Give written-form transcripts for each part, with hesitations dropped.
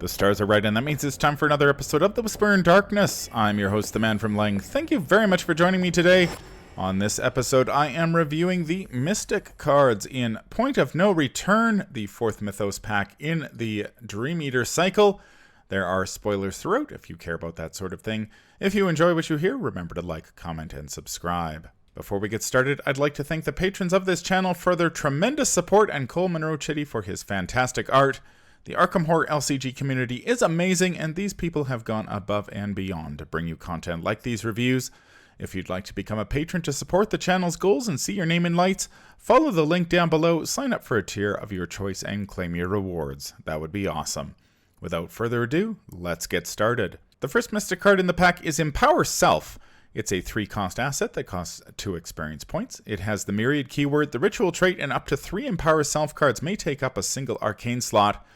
The stars are right, and that means it's time for another episode of The Whisper in Darkness. I'm your host, the Man from Lang. Thank you very much for joining me today. On this episode, I am reviewing the Mystic cards in Point of No Return, the 4th Mythos pack in the Dream Eater cycle. There are spoilers throughout if you care about that sort of thing. If you enjoy what you hear, remember to like, comment, and subscribe. Before we get started, I'd like to thank the patrons of this channel for their tremendous support and Cole Monroe Chitty for his fantastic art. The Arkham Horror LCG community is amazing, and these people have gone above and beyond to bring you content like these reviews. If you'd like to become a patron to support the channel's goals and see your name in lights, follow the link down below, sign up for a tier of your choice, and claim your rewards. That would be awesome. Without further ado, let's get started. The first Mystic card in the pack is Empower Self. It's a 3-cost asset that costs 2 experience points. It has the Myriad keyword, the Ritual trait, and up to 3 Empower Self cards may take up a single Arcane slot.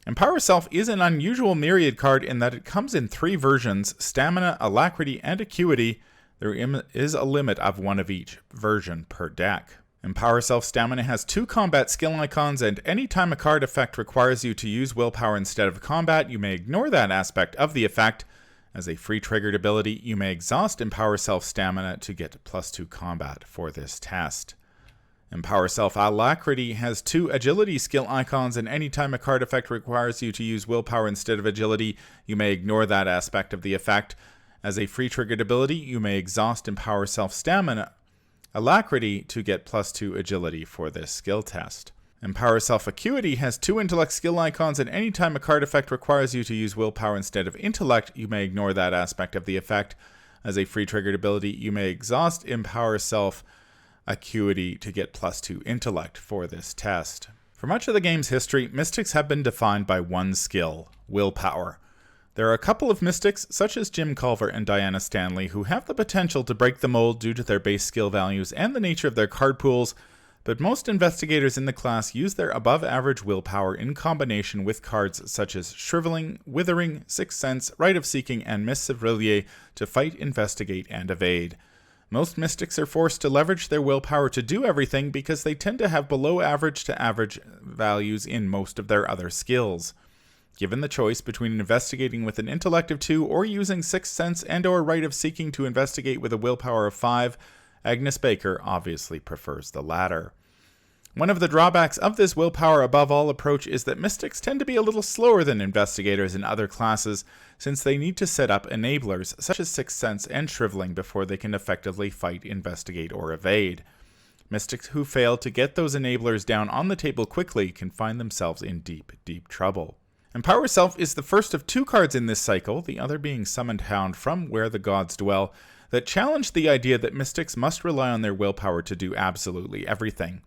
Empower Self is an unusual Myriad card in that it comes in 3 versions: Stamina, Alacrity, and Acuity. There is a limit of 1 of each version per deck. Empower Self Stamina has 2 combat skill icons, and anytime a card effect requires you to use willpower instead of combat, you may ignore that aspect of the effect. As a free triggered ability, you may exhaust Empower Self Stamina to get +2 combat for this test. Empower Self Alacrity has 2 agility skill icons, and anytime a card effect requires you to use willpower instead of agility, you may ignore that aspect of the effect. As a free triggered ability, you may exhaust Empower Self Stamina Alacrity to get +2 agility for this skill test. Empower Self Acuity has 2 intellect skill icons, and anytime a card effect requires you to use willpower instead of intellect, you may ignore that aspect of the effect. As a free triggered ability, you may exhaust Empower Self Acuity to get +2 intellect for this test. For much of the game's history, Mystics have been defined by one skill: willpower. There are a couple of Mystics, such as Jim Culver and Diana Stanley, who have the potential to break the mold due to their base skill values and the nature of their card pools, but most investigators in the class use their above-average willpower in combination with cards such as Shriveling, Withering, Sixth Sense, Rite of Seeking, and Miss Sevrillier to fight, investigate, and evade. Most Mystics are forced to leverage their willpower to do everything because they tend to have below average to average values in most of their other skills. Given the choice between investigating with an intellect of 2 or using Sixth Sense and or Rite of Seeking to investigate with a willpower of 5, Agnes Baker obviously prefers the latter. One of the drawbacks of this willpower above all approach is that Mystics tend to be a little slower than investigators in other classes, since they need to set up enablers such as Sixth Sense and Shriveling before they can effectively fight, investigate, or evade. Mystics who fail to get those enablers down on the table quickly can find themselves in deep, deep trouble. Empower Self is the first of 2 cards in this cycle, the other being Summoned Hound from Where the Gods Dwell, that challenge the idea that Mystics must rely on their willpower to do absolutely everything.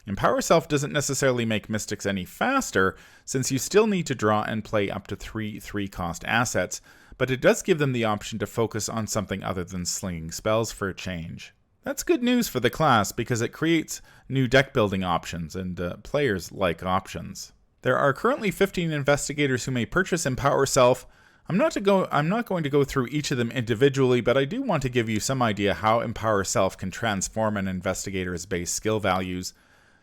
Empower Self doesn't necessarily make Mystics any faster, since you still need to draw and play up to 3 3-cost assets, but it does give them the option to focus on something other than slinging spells for a change. That's good news for the class because it creates new deck building options, and players like options. There are currently 15 investigators who may purchase Empower Self. I'm not going to go through each of them individually, but I do want to give you some idea how Empower Self can transform an investigator's base skill values.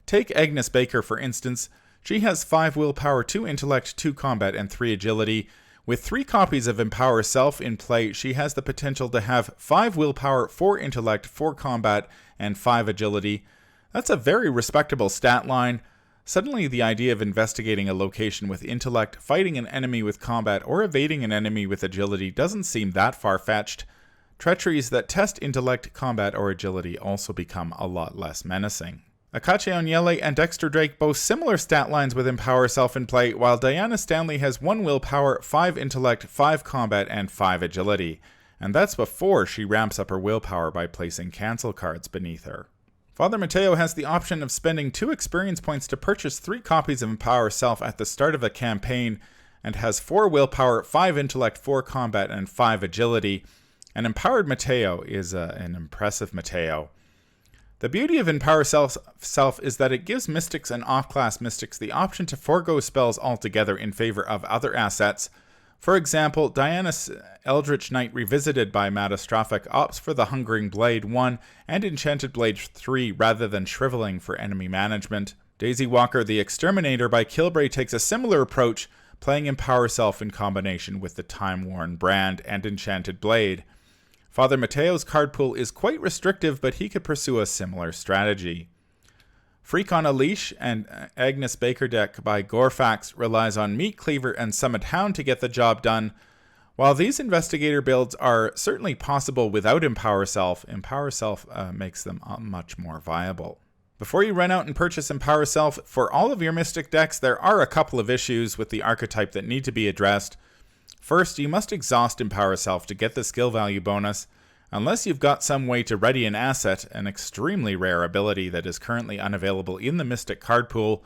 Take Agnes Baker, for instance. She has 5 willpower, 2 intellect, 2 combat, and 3 agility. With 3 copies of Empower Self in play, she has the potential to have 5 willpower, 4 intellect, 4 combat, and 5 agility. That's a very respectable stat line. Suddenly, the idea of investigating a location with intellect, fighting an enemy with combat, or evading an enemy with agility doesn't seem that far-fetched. Treacheries that test intellect, combat, or agility also become a lot less menacing. Akache Onyele and Dexter Drake boast similar stat lines with Empower Self in play, while Diana Stanley has 1 willpower, 5 intellect, 5 combat, and 5 agility. And that's before she ramps up her willpower by placing cancel cards beneath her. Father Mateo has the option of spending 2 experience points to purchase 3 copies of Empower Self at the start of a campaign, and has 4 willpower, 5 intellect, 4 combat, and 5 agility. An empowered Mateo is an impressive Mateo. The beauty of Empower Self is that it gives Mystics and off-class Mystics the option to forego spells altogether in favor of other assets. For example, Diana's Eldritch Knight Revisited by Matastrophic opts for the Hungering Blade 1 and Enchanted Blade 3 rather than Shriveling for enemy management. Daisy Walker the Exterminator by Kilbray takes a similar approach, playing Empower Self in combination with the Time-Worn Brand and Enchanted Blade. Father Mateo's card pool is quite restrictive, but he could pursue a similar strategy. Freak on a Leash and Agnes Baker deck by Gorfax relies on Meat Cleaver and Summit Hound to get the job done. While these Investigator builds are certainly possible without Empower Self makes them much more viable. Before you run out and purchase Empower Self, for all of your Mystic decks, there are a couple of issues with the archetype that need to be addressed. First, you must exhaust Empower Self to get the skill value bonus, unless you've got some way to ready an asset, an extremely rare ability that is currently unavailable in the Mystic card pool.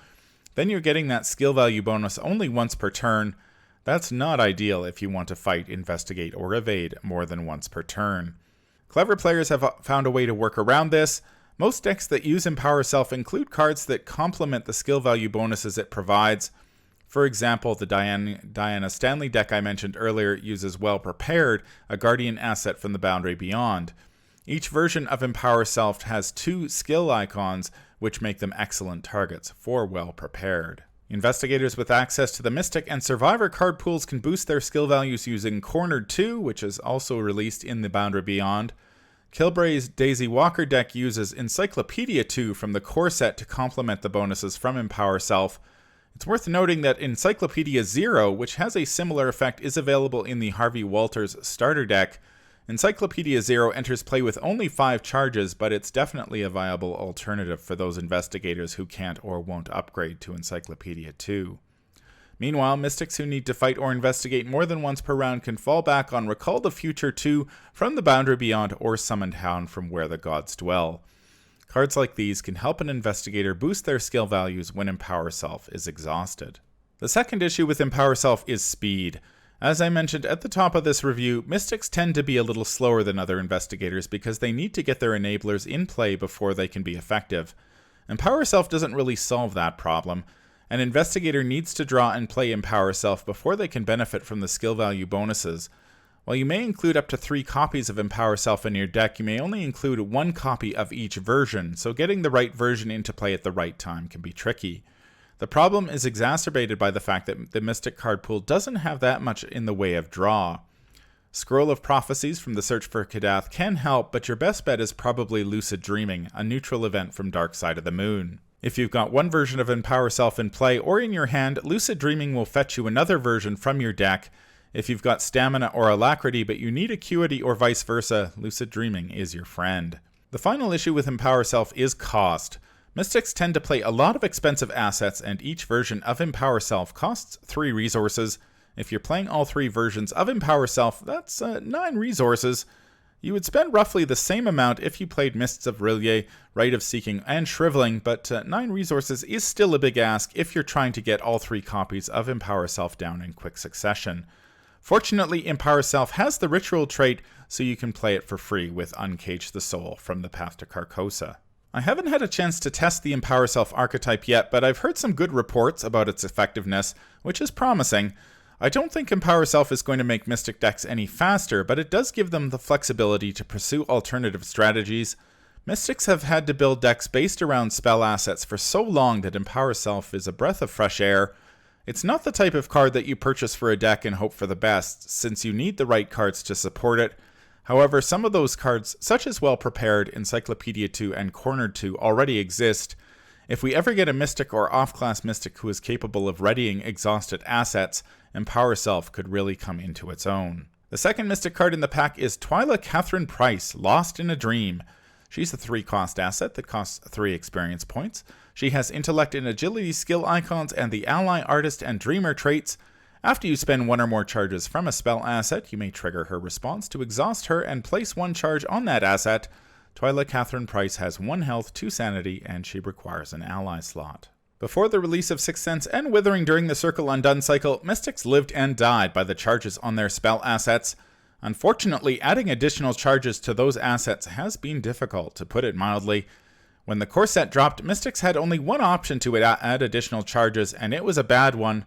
Then you're getting that skill value bonus only once per turn. That's not ideal if you want to fight, investigate, or evade more than once per turn. Clever players have found a way to work around this. Most decks that use Empower Self include cards that complement the skill value bonuses it provides. For example, the Diana Stanley deck I mentioned earlier uses Well Prepared, a Guardian asset from the Boundary Beyond. Each version of Empower Self has 2 skill icons, which make them excellent targets for Well Prepared. Investigators with access to the Mystic and Survivor card pools can boost their skill values using Cornered 2, which is also released in the Boundary Beyond. Kilbray's Daisy Walker deck uses Encyclopedia 2 from the core set to complement the bonuses from Empower Self. It's worth noting that Encyclopedia 0, which has a similar effect, is available in the Harvey Walters starter deck. Encyclopedia 0 enters play with only 5 charges, but it's definitely a viable alternative for those investigators who can't or won't upgrade to Encyclopedia 2. Meanwhile, Mystics who need to fight or investigate more than once per round can fall back on Recall the Future 2 from the Boundary Beyond or Summoned Hound from Where the Gods Dwell. Cards like these can help an investigator boost their skill values when Empower Self is exhausted. The second issue with Empower Self is speed. As I mentioned at the top of this review, Mystics tend to be a little slower than other investigators because they need to get their enablers in play before they can be effective. Empower Self doesn't really solve that problem. An investigator needs to draw and play Empower Self before they can benefit from the skill value bonuses. While you may include up to 3 copies of Empower Self in your deck, you may only include 1 copy of each version, so getting the right version into play at the right time can be tricky. The problem is exacerbated by the fact that the Mystic card pool doesn't have that much in the way of draw. Scroll of Prophecies from the Search for Kadath can help, but your best bet is probably Lucid Dreaming, a neutral event from Dark Side of the Moon. If you've got one version of Empower Self in play or in your hand, Lucid Dreaming will fetch you another version from your deck. If you've got Stamina or Alacrity but you need Acuity or vice versa, Lucid Dreaming is your friend. The final issue with Empower Self is cost. Mystics tend to play a lot of expensive assets, and each version of Empower Self costs 3 resources. If you're playing all 3 versions of Empower Self, that's 9 resources. You would spend roughly the same amount if you played Mists of Rillier, Rite of Seeking, and Shriveling, but 9 resources is still a big ask if you're trying to get all 3 copies of Empower Self down in quick succession. Fortunately, Empower Self has the ritual trait, so you can play it for free with Uncage the Soul from the Path to Carcosa. I haven't had a chance to test the Empower Self archetype yet, but I've heard some good reports about its effectiveness, which is promising. I don't think Empower Self is going to make Mystic decks any faster, but it does give them the flexibility to pursue alternative strategies. Mystics have had to build decks based around spell assets for so long that Empower Self is a breath of fresh air. It's not the type of card that you purchase for a deck and hope for the best, since you need the right cards to support it. However, some of those cards, such as Well Prepared, Encyclopedia 2, and Cornered 2, already exist. If we ever get a Mystic or off-class Mystic who is capable of readying exhausted assets, Empower Self could really come into its own. The second Mystic card in the pack is Twila Katherine Price, Lost in a Dream. She's a 3-cost asset that costs 3 experience points. She has Intellect and Agility skill icons and the Ally, Artist, and Dreamer traits. After you spend 1 or more charges from a spell asset, you may trigger her response to exhaust her and place 1 charge on that asset. Twila Katherine Price has 1 health, 2 sanity, and she requires an ally slot. Before the release of Sixth Sense and Withering during the Circle Undone cycle, Mystics lived and died by the charges on their spell assets. Unfortunately, adding additional charges to those assets has been difficult, to put it mildly. When the core set dropped, Mystics had only one option to add additional charges, and it was a bad one.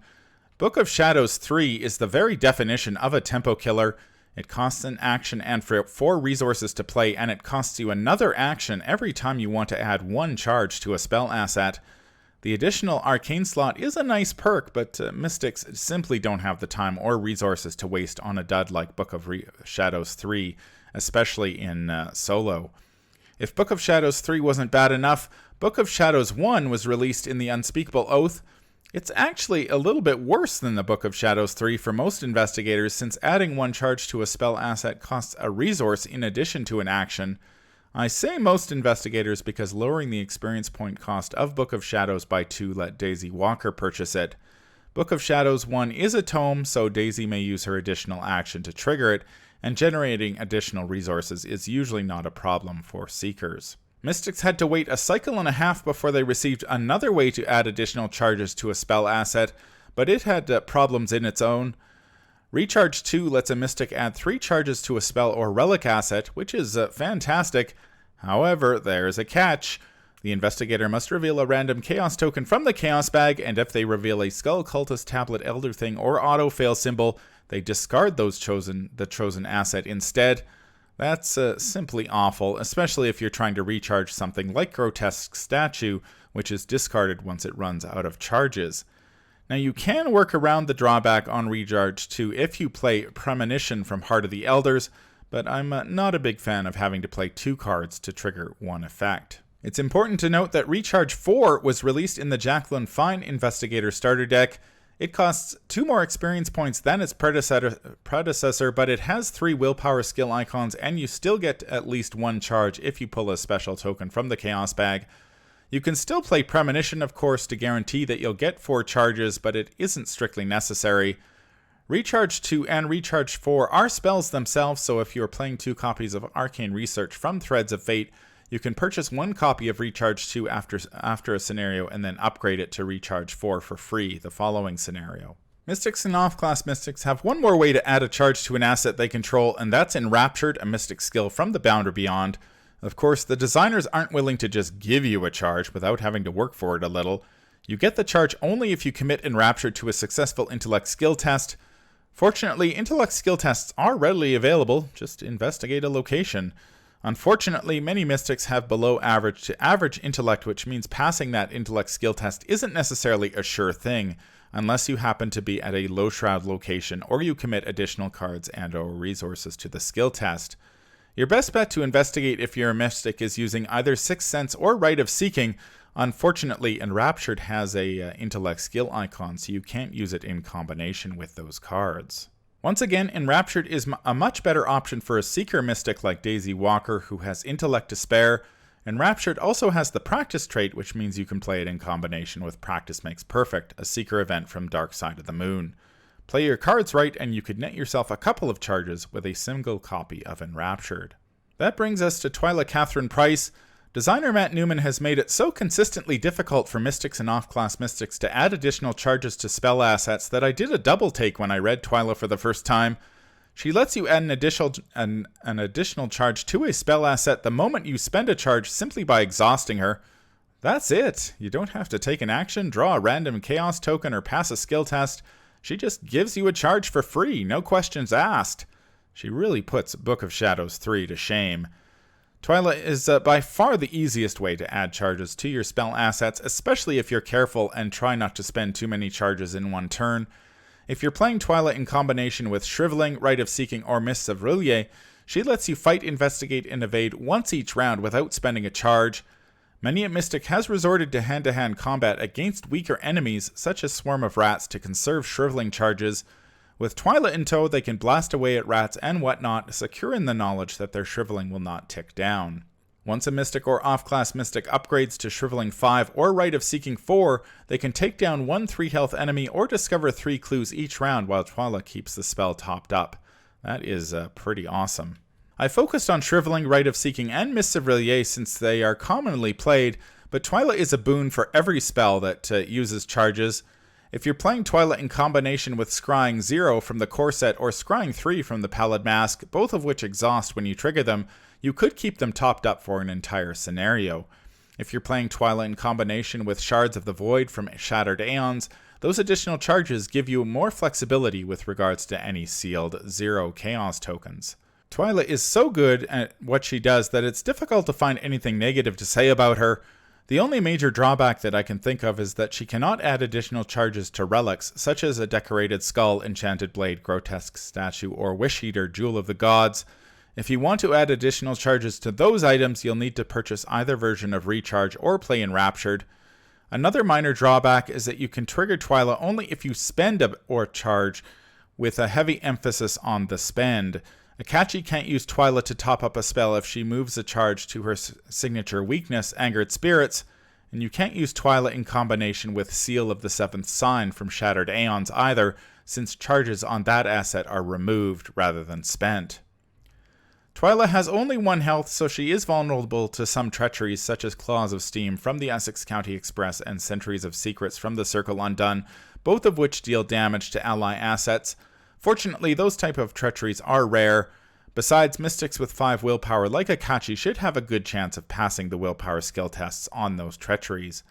Book of Shadows 3 is the very definition of a tempo killer. It costs an action and 4 resources to play, and it costs you another action every time you want to add 1 charge to a spell asset. The additional arcane slot is a nice perk, but Mystics simply don't have the time or resources to waste on a dud like Book of Shadows 3, especially in solo. If Book of Shadows 3 wasn't bad enough, Book of Shadows 1 was released in the Unspeakable Oath. It's actually a little bit worse than the Book of Shadows 3 for most investigators, since adding one charge to a spell asset costs a resource in addition to an action. I say most investigators because lowering the experience point cost of Book of Shadows by 2 let Daisy Walker purchase it. Book of Shadows 1 is a tome, so Daisy may use her additional action to trigger it, and generating additional resources is usually not a problem for Seekers. Mystics had to wait a cycle and a half before they received another way to add additional charges to a spell asset, but it had problems in its own. Recharge 2 lets a Mystic add 3 charges to a spell or relic asset, which is fantastic. However, there's a catch. The investigator must reveal a random chaos token from the chaos bag, and if they reveal a Skull Cultist Tablet Elder Thing or auto-fail symbol, they discard the chosen asset instead. That's simply awful, especially if you're trying to recharge something like Grotesque Statue, which is discarded once it runs out of charges. Now, you can work around the drawback on Recharge 2 if you play Premonition from Heart of the Elders, but I'm not a big fan of having to play 2 cards to trigger one effect. It's important to note that Recharge 4 was released in the Jacqueline Fine Investigator starter deck. It costs 2 more experience points than its predecessor, but it has 3 willpower skill icons, and you still get at least 1 charge if you pull a special token from the Chaos Bag. You can still play Premonition, of course, to guarantee that you'll get 4 charges, but it isn't strictly necessary. Recharge 2 and Recharge 4 are spells themselves, so if you're playing 2 copies of Arcane Research from Threads of Fate, you can purchase 1 copy of Recharge 2 after a scenario and then upgrade it to Recharge 4 for free the following scenario. Mystics and off-class Mystics have one more way to add a charge to an asset they control, and that's Enraptured, a Mystic skill from the Bound or Beyond. Of course, the designers aren't willing to just give you a charge without having to work for it a little. You get the charge only if you commit Enraptured to a successful Intellect skill test. Fortunately, Intellect skill tests are readily available, just investigate a location. Unfortunately, many Mystics have below average to average Intellect, which means passing that Intellect skill test isn't necessarily a sure thing, unless you happen to be at a low shroud location or you commit additional cards and or resources to the skill test. Your best bet to investigate if you're a Mystic is using either Sixth Sense or Rite of Seeking. Unfortunately, Enraptured has a Intellect skill icon, so you can't use it in combination with those cards. Once again, Enraptured is a much better option for a Seeker Mystic like Daisy Walker, who has Intellect to spare. Enraptured also has the Practice trait, which means you can play it in combination with Practice Makes Perfect, a Seeker event from Dark Side of the Moon. Play your cards right, and you could net yourself a couple of charges with a single copy of Enraptured. That brings us to Twila Katherine Price. Designer Matt Newman has made it so consistently difficult for Mystics and off-class Mystics to add additional charges to spell assets that I did a double take when I read Twila for the first time. She lets you add an additional charge to a spell asset the moment you spend a charge simply by exhausting her. That's it. You don't have to take an action, draw a random chaos token, or pass a skill test. She just gives you a charge for free, no questions asked. She really puts Book of Shadows 3 to shame. Twila is by far the easiest way to add charges to your spell assets, especially if you're careful and try not to spend too many charges in one turn. If you're playing Twila in combination with Shriveling, Rite of Seeking, or Mists of Rillier, she lets you fight, investigate, and evade once each round without spending a charge. Many a Mystic has resorted to hand-to-hand combat against weaker enemies, such as Swarm of Rats, to conserve Shriveling charges. With Twila in tow, they can blast away at rats and whatnot, secure in the knowledge that their Shriveling will not tick down. Once a Mystic or off-class Mystic upgrades to Shriveling 5 or Rite of Seeking 4, they can take down 1 3-health enemy or discover 3 clues each round while Twila keeps the spell topped up. That is pretty awesome. I focused on Shriveling, Rite of Seeking, and Mists of Rillier since they are commonly played, but Twila is a boon for every spell that uses charges. If you're playing Twila in combination with Scrying 0 from the core set or Scrying 3 from the Pallid Mask, both of which exhaust when you trigger them, you could keep them topped up for an entire scenario. If you're playing Twila in combination with Shards of the Void from Shattered Aeons, those additional charges give you more flexibility with regards to any sealed 0 chaos tokens. Twila is so good at what she does that it's difficult to find anything negative to say about her. The only major drawback that I can think of is that she cannot add additional charges to relics, such as a decorated skull, enchanted blade, grotesque statue, or wish eater, jewel of the gods. If you want to add additional charges to those items, you'll need to purchase either version of Recharge or play Enraptured. Another minor drawback is that you can trigger Twila only if you spend or charge, with a heavy emphasis on the spend. Akachi can't use Twila to top up a spell if she moves a charge to her signature weakness, Angered Spirits, and you can't use Twila in combination with Seal of the Seventh Sign from Shattered Aeons either, since charges on that asset are removed rather than spent. Twila has only 1 health, so she is vulnerable to some treacheries such as Claws of Steam from the Essex County Express and Centuries of Secrets from the Circle Undone, both of which deal damage to ally assets. Fortunately, those type of treacheries are rare. Besides, mystics with 5 willpower like Akachi should have a good chance of passing the willpower skill tests on those treacheries.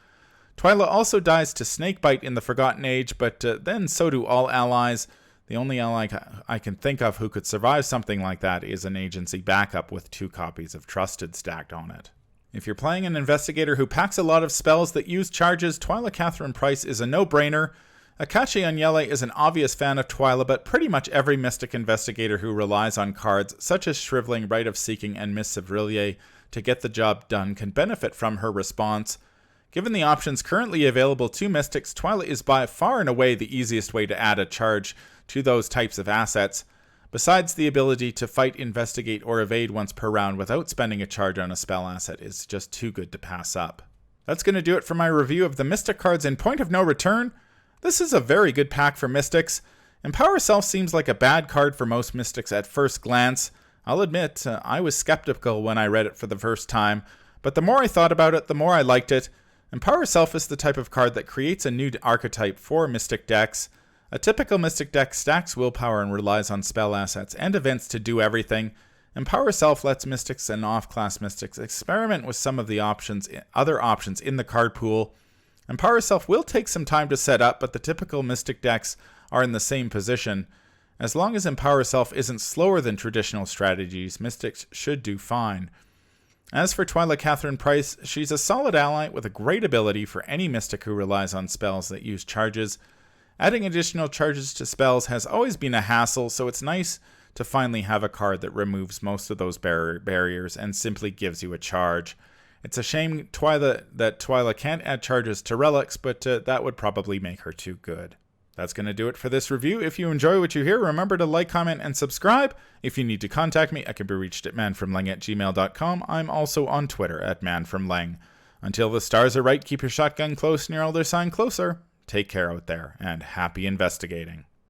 Twila also dies to Snakebite in the Forgotten Age, but then so do all allies. The only ally I can think of who could survive something like that is an agency backup with 2 copies of Trusted stacked on it. If you're playing an investigator who packs a lot of spells that use charges, Twila Katherine Price is a no-brainer. Akachi Anyele is an obvious fan of Twila, but pretty much every Mystic Investigator who relies on cards such as Shriveling, Rite of Seeking, and Miss Sevrillier to get the job done can benefit from her response. Given the options currently available to Mystics, Twila is by far and away the easiest way to add a charge to those types of assets. Besides, the ability to fight, investigate, or evade once per round without spending a charge on a spell asset is just too good to pass up. That's going to do it for my review of the Mystic cards in Point of No Return. This is a very good pack for Mystics. Empower Self seems like a bad card for most Mystics at first glance. I'll admit, I was skeptical when I read it for the first time, but the more I thought about it, the more I liked it. Empower Self is the type of card that creates a new archetype for Mystic decks. A typical Mystic deck stacks willpower and relies on spell assets and events to do everything. Empower Self lets Mystics and off-class Mystics experiment with some of the other options in the card pool. Empower Self will take some time to set up, but the typical Mystic decks are in the same position. As long as Empower Self isn't slower than traditional strategies, Mystics should do fine. As for Twila Katherine Price, she's a solid ally with a great ability for any Mystic who relies on spells that use charges. Adding additional charges to spells has always been a hassle, so it's nice to finally have a card that removes most of those barriers and simply gives you a charge. It's a shame that Twila can't add charges to relics, but that would probably make her too good. That's going to do it for this review. If you enjoy what you hear, remember to like, comment, and subscribe. If you need to contact me, I can be reached at manfromleng@gmail.com. I'm also on Twitter at manfromleng. Until the stars are right, keep your shotgun close and your elder sign closer. Take care out there, and happy investigating.